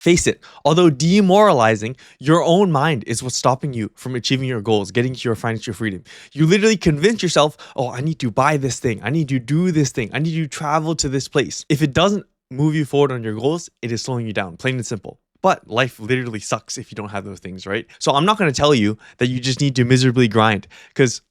Face it, although demoralizing, your own mind is what's stopping you from achieving your goals, getting to your financial freedom. You literally convince yourself, oh, I need to buy this thing. I need to do this thing. I need to travel to this place. If it doesn't move you forward on your goals, it is slowing you down, plain and simple. But life literally sucks if you don't have those things, right? So I'm not going to tell you that you just need to miserably grind, because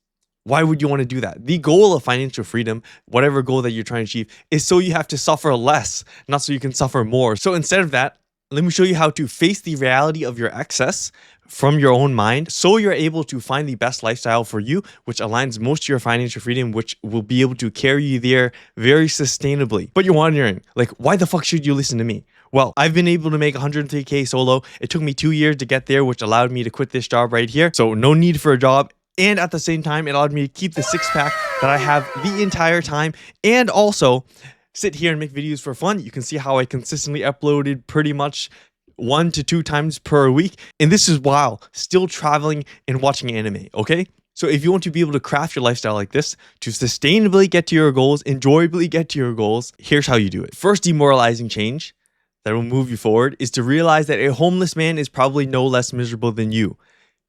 why would you want to do that? The goal of financial freedom, whatever goal that you're trying to achieve, is so you have to suffer less, not so you can suffer more. So instead of that, let me show you how to face the reality of your excess from your own mind so you're able to find the best lifestyle for you, which aligns most to your financial freedom, which will be able to carry you there very sustainably. But you're wondering, like, why the fuck should you listen to me? Well, I've been able to make 103K solo. It took me 2 years to get there, which allowed me to quit this job right here. So no need for a job. And at the same time, it allowed me to keep the six pack that I have the entire time, and also sit here and make videos for fun. You can see how I consistently uploaded pretty much 1 to 2 times per week. And this is while still traveling and watching anime, okay? So if you want to be able to craft your lifestyle like this to sustainably get to your goals, enjoyably get to your goals, here's how you do it. First demoralizing change that will move you forward is to realize that a homeless man is probably no less miserable than you.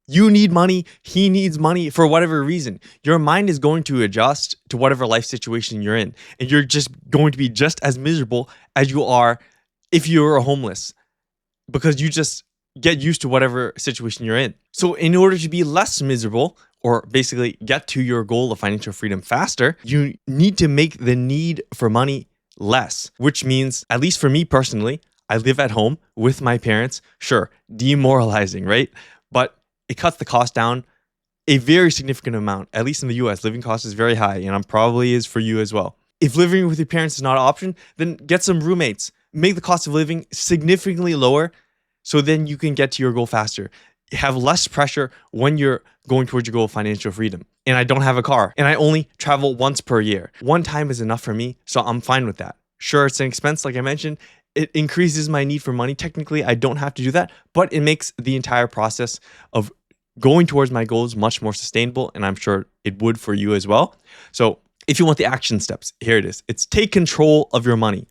You need money, he needs money for whatever reason. Your mind is going to adjust to whatever life situation you're in. And you're just going to be just as miserable as you are if you're homeless, because you just get used to whatever situation you're in. So in order to be less miserable, or basically get to your goal of financial freedom faster, you need to make the need for money less, which means, at least for me personally, I live at home with my parents. Sure, demoralizing, right? But it cuts the cost down a very significant amount. At least in the US, living cost is very high, and probably is for you as well. If living with your parents is not an option, then get some roommates. Make the cost of living significantly lower, so then you can get to your goal faster. Have less pressure when you're going towards your goal of financial freedom. And I don't have a car, and I only travel once per year. One time is enough for me, so I'm fine with that. Sure, it's an expense, like I mentioned. It increases my need for money. Technically, I don't have to do that, but it makes the entire process of going towards my goals much more sustainable, and I'm sure it would for you as well. So if you want the action steps, here it is. It's take control of your money.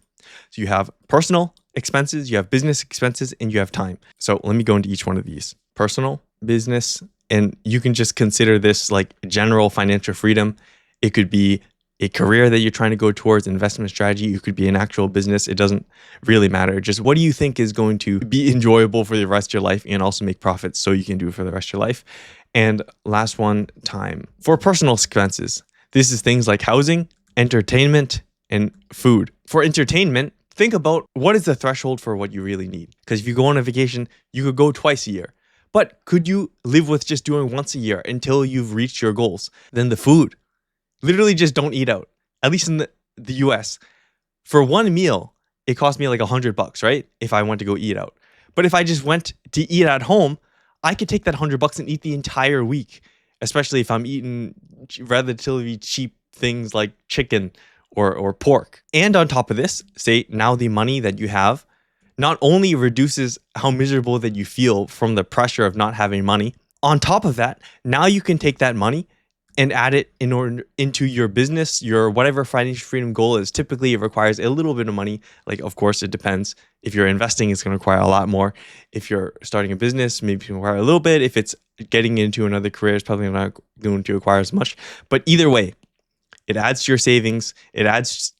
So you have personal expenses, you have business expenses, and you have time. So let me go into each one of these. Personal, business, and you can just consider this like general financial freedom. It could be a career that you're trying to go towards, investment strategy. It could be an actual business. It doesn't really matter. Just what do you think is going to be enjoyable for the rest of your life and also make profits so you can do it for the rest of your life. And last one, time. For personal expenses, this is things like housing, entertainment, and food. For entertainment, think about what is the threshold for what you really need. Because if you go on a vacation, you could go twice a year. But could you live with just doing once a year until you've reached your goals? Then the food. Literally just don't eat out. At least in the US. For one meal, it cost me like $100, right? If I went to go eat out. But if I just went to eat at home, I could take that $100 and eat the entire week. Especially if I'm eating relatively cheap things like chicken or pork. And on top of this, say now the money that you have not only reduces how miserable that you feel from the pressure of not having money. On top of that, now you can take that money and add it into your business, your whatever financial freedom goal is. Typically, it requires a little bit of money. Like, of course, it depends. If you're investing, it's going to require a lot more. If you're starting a business, maybe it can require a little bit. If it's getting into another career, it's probably not going to require as much. But either way, it adds to your savings. It adds,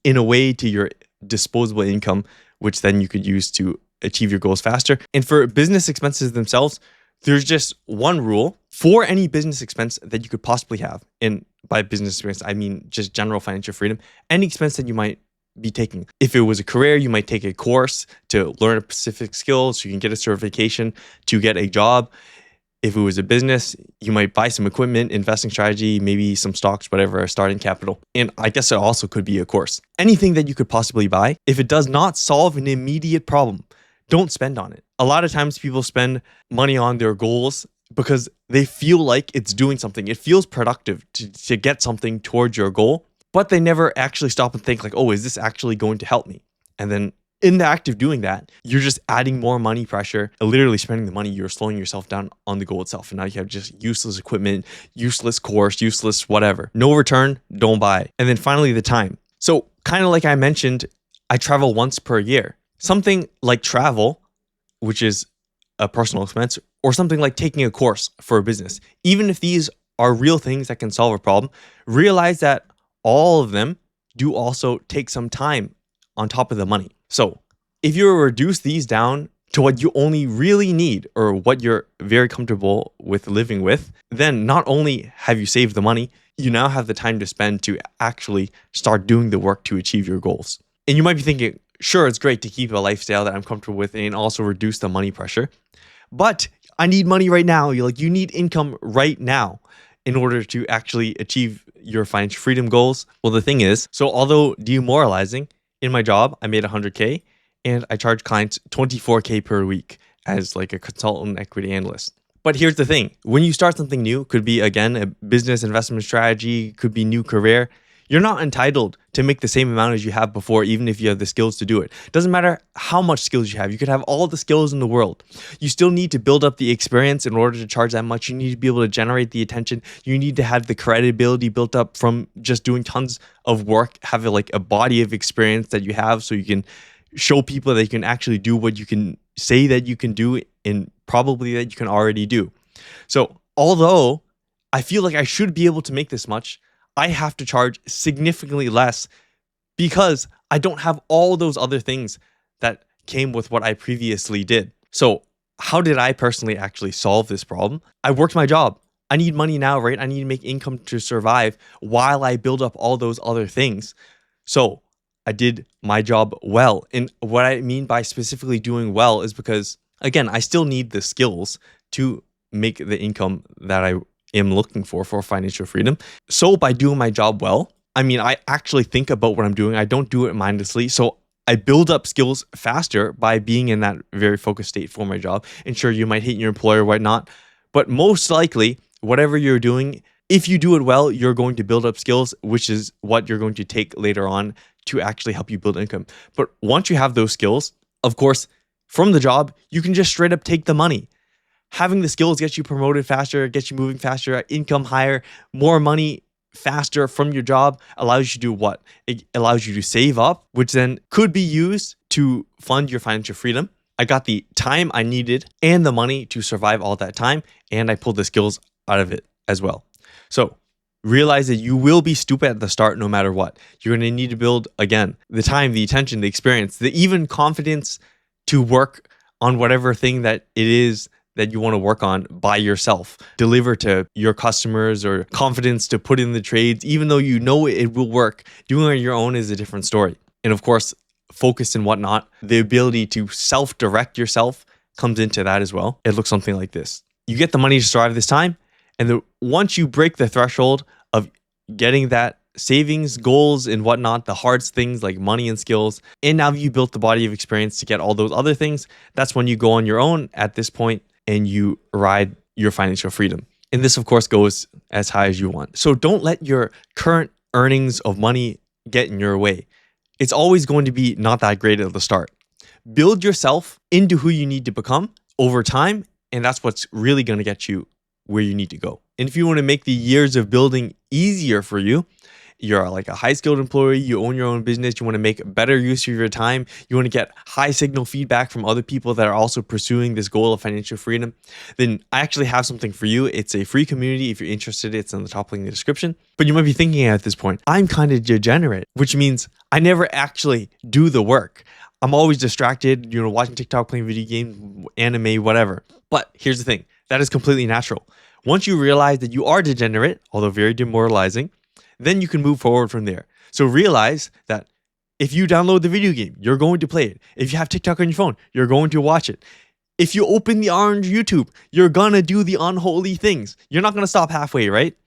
in a way, to your disposable income, which then you could use to achieve your goals faster. And for business expenses themselves, there's just one rule for any business expense that you could possibly have. And by business expense, I mean just general financial freedom. Any expense that you might be taking. If it was a career, you might take a course to learn a specific skill so you can get a certification to get a job. If it was a business, you might buy some equipment, investing strategy, maybe some stocks, whatever, starting capital. And I guess it also could be a course. Anything that you could possibly buy, if it does not solve an immediate problem, don't spend on it. A lot of times people spend money on their goals because they feel like it's doing something. It feels productive to get something towards your goal, but they never actually stop and think like, oh, is this actually going to help me? And then in the act of doing that, you're just adding more money pressure, literally spending the money, you're slowing yourself down on the goal itself. And now you have just useless equipment, useless course, useless whatever. No return, don't buy. And then finally, the time. So kind of like I mentioned, I travel once per year. Something like travel which is a personal expense, or something like taking a course for a business. Even if these are real things that can solve a problem, realize that all of them do also take some time on top of the money. So if you reduce these down to what you only really need or what you're very comfortable with living with, then not only have you saved the money, you now have the time to spend to actually start doing the work to achieve your goals. And you might be thinking, sure, it's great to keep a lifestyle that I'm comfortable with and also reduce the money pressure, but I need money right now. You need income right now in order to actually achieve your financial freedom goals. Well, the thing is, so although demoralizing, in my job, I made 100K and I charge clients 24K per week as like a consultant equity analyst. But here's the thing, when you start something new, could be again a business investment strategy, could be new career, you're not entitled to make the same amount as you have before, even if you have the skills to do it. Doesn't matter how much skills you have. You could have all the skills in the world. You still need to build up the experience in order to charge that much. You need to be able to generate the attention. You need to have the credibility built up from just doing tons of work, have like a body of experience that you have so you can show people that you can actually do what you can say that you can do and probably that you can already do. So although I feel like I should be able to make this much, I have to charge significantly less because I don't have all those other things that came with what I previously did. So how did I personally actually solve this problem? I worked my job. I need money now, right? I need to make income to survive while I build up all those other things. So I did my job well. And what I mean by specifically doing well is because, again, I still need the skills to make the income that I am looking for financial freedom. So by doing my job well, I mean, I actually think about what I'm doing. I don't do it mindlessly. So I build up skills faster by being in that very focused state for my job. And sure, you might hate your employer, whatnot, but most likely, whatever you're doing, if you do it well, you're going to build up skills, which is what you're going to take later on to actually help you build income. But once you have those skills, of course, from the job, you can just straight up take the money. Having the skills gets you promoted faster, gets you moving faster, income higher, more money faster from your job allows you to do what? It allows you to save up, which then could be used to fund your financial freedom. I got the time I needed and the money to survive all that time, and I pulled the skills out of it as well. So realize that you will be stupid at the start no matter what. You're going to need to build, again, the time, the attention, the experience, the even confidence to work on whatever thing that it is that you want to work on by yourself. Deliver to your customers or confidence to put in the trades, even though you know it will work. Doing it on your own is a different story. And of course, focus and whatnot, the ability to self-direct yourself comes into that as well. It looks something like this. You get the money to survive this time, and once you break the threshold of getting that savings, goals, and whatnot, the hard things like money and skills, and now you built the body of experience to get all those other things, that's when you go on your own at this point and you ride your financial freedom. And this, of course, goes as high as you want. So don't let your current earnings of money get in your way. It's always going to be not that great at the start. Build yourself into who you need to become over time, and that's what's really going to get you where you need to go. And if you want to make the years of building easier for you, you're like a high-skilled employee, you own your own business, you want to make better use of your time, you want to get high signal feedback from other people that are also pursuing this goal of financial freedom, then I actually have something for you. It's a free community. If you're interested, it's in the top link in the description. But you might be thinking at this point, I'm kind of degenerate, which means I never actually do the work. I'm always distracted, watching TikTok, playing video games, anime, whatever. But here's the thing, that is completely natural. Once you realize that you are degenerate, although very demoralizing, then you can move forward from there. So realize that if you download the video game, you're going to play it. If you have TikTok on your phone, you're going to watch it. If you open the orange YouTube, you're going to do the unholy things. You're not going to stop halfway, right?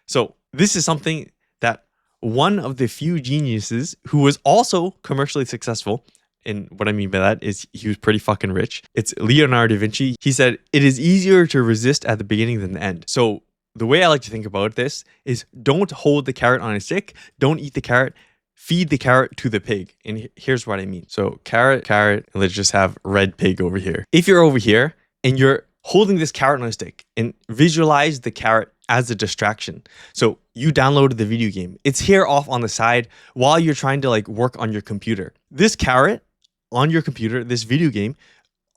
So this is something that one of the few geniuses who was also commercially successful, and what I mean by that is he was pretty fucking rich. It's Leonardo da Vinci. He said, it is easier to resist at the beginning than the end. So the way I like to think about this is don't hold the carrot on a stick. Don't eat the carrot. Feed the carrot to the pig. And here's what I mean. So carrot, and let's just have red pig over here. If you're over here and you're holding this carrot on a stick, and visualize the carrot as a distraction. So you downloaded the video game. It's here off on the side while you're trying to work on your computer. This carrot on your computer, this video game,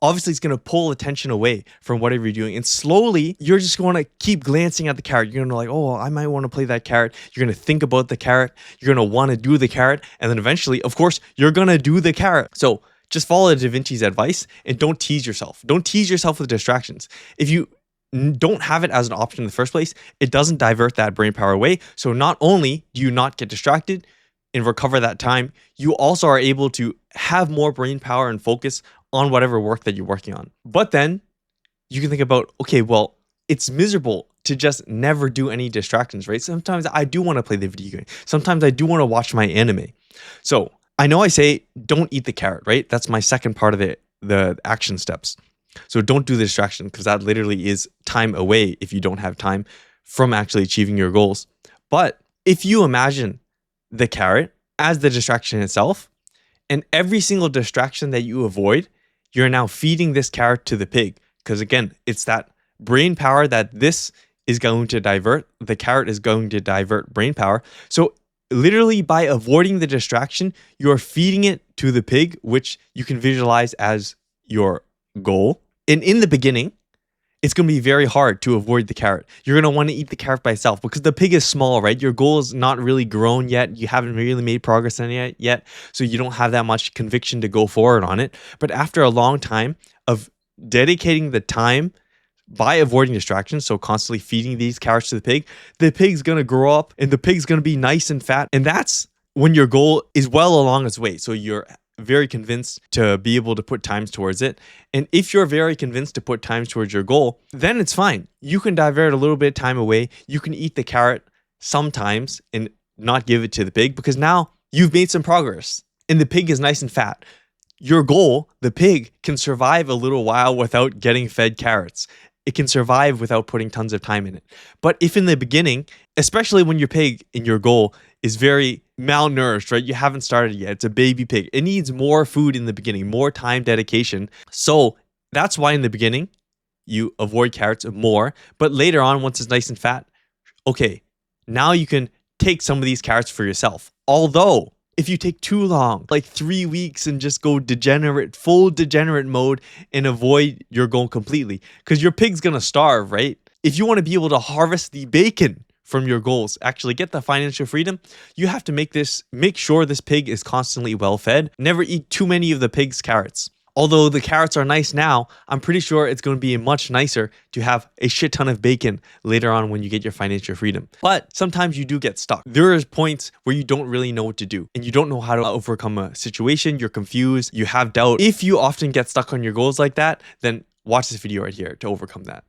obviously it's going to pull attention away from whatever you're doing. And slowly, you're just going to keep glancing at the carrot. You're going to like, oh, I might want to play that carrot. You're going to think about the carrot. You're going to want to do the carrot. And then eventually, of course, you're going to do the carrot. So just follow Da Vinci's advice and don't tease yourself. Don't tease yourself with distractions. If you don't have it as an option in the first place, it doesn't divert that brain power away. So not only do you not get distracted and recover that time, you also are able to have more brain power and focus on whatever work that you're working on. But then you can think about, okay, well, it's miserable to just never do any distractions, right? Sometimes I do want to play the video game. Sometimes I do want to watch my anime. So I know I say don't eat the carrot, right? That's my second part of the action steps. So don't do the distraction because that literally is time away if you don't have time from actually achieving your goals. But if you imagine the carrot as the distraction itself, and every single distraction that you avoid, you're now feeding this carrot to the pig. Because again, it's that brain power that this is going to divert. The carrot is going to divert brain power. So literally by avoiding the distraction, you're feeding it to the pig, which you can visualize as your goal. And in the beginning, it's going to be very hard to avoid the carrot. You're going to want to eat the carrot by itself because the pig is small, right? Your goal is not really grown yet. You haven't really made progress on it yet. So you don't have that much conviction to go forward on it. But after a long time of dedicating the time by avoiding distractions, so constantly feeding these carrots to the pig's going to grow up and the pig's going to be nice and fat. And that's when your goal is well along its way. So you're very convinced to be able to put times towards it. And if you're very convinced to put times towards your goal, then it's fine. You can divert a little bit of time away. You can eat the carrot sometimes and not give it to the pig because now you've made some progress and the pig is nice and fat. Your goal, the pig, can survive a little while without getting fed carrots. It can survive without putting tons of time in it. But if in the beginning, especially when your pig in your goal is very malnourished, right? You haven't started yet. It's a baby pig. It needs more food in the beginning, more time dedication. So that's why in the beginning, you avoid carrots more. But later on, once it's nice and fat, okay, now you can take some of these carrots for yourself. Although, if you take too long, like 3 weeks and just go degenerate, full degenerate mode and avoid your goal completely, because your pig's going to starve, right? If you want to be able to harvest the bacon from your goals, actually get the financial freedom, you have to make sure this pig is constantly well fed. Never eat too many of the pig's carrots. Although the carrots are nice now, I'm pretty sure it's going to be much nicer to have a shit ton of bacon later on when you get your financial freedom. But sometimes you do get stuck. There is points where you don't really know what to do and you don't know how to overcome a situation. You're confused, you have doubt. If you often get stuck on your goals like that, then watch this video right here to overcome that.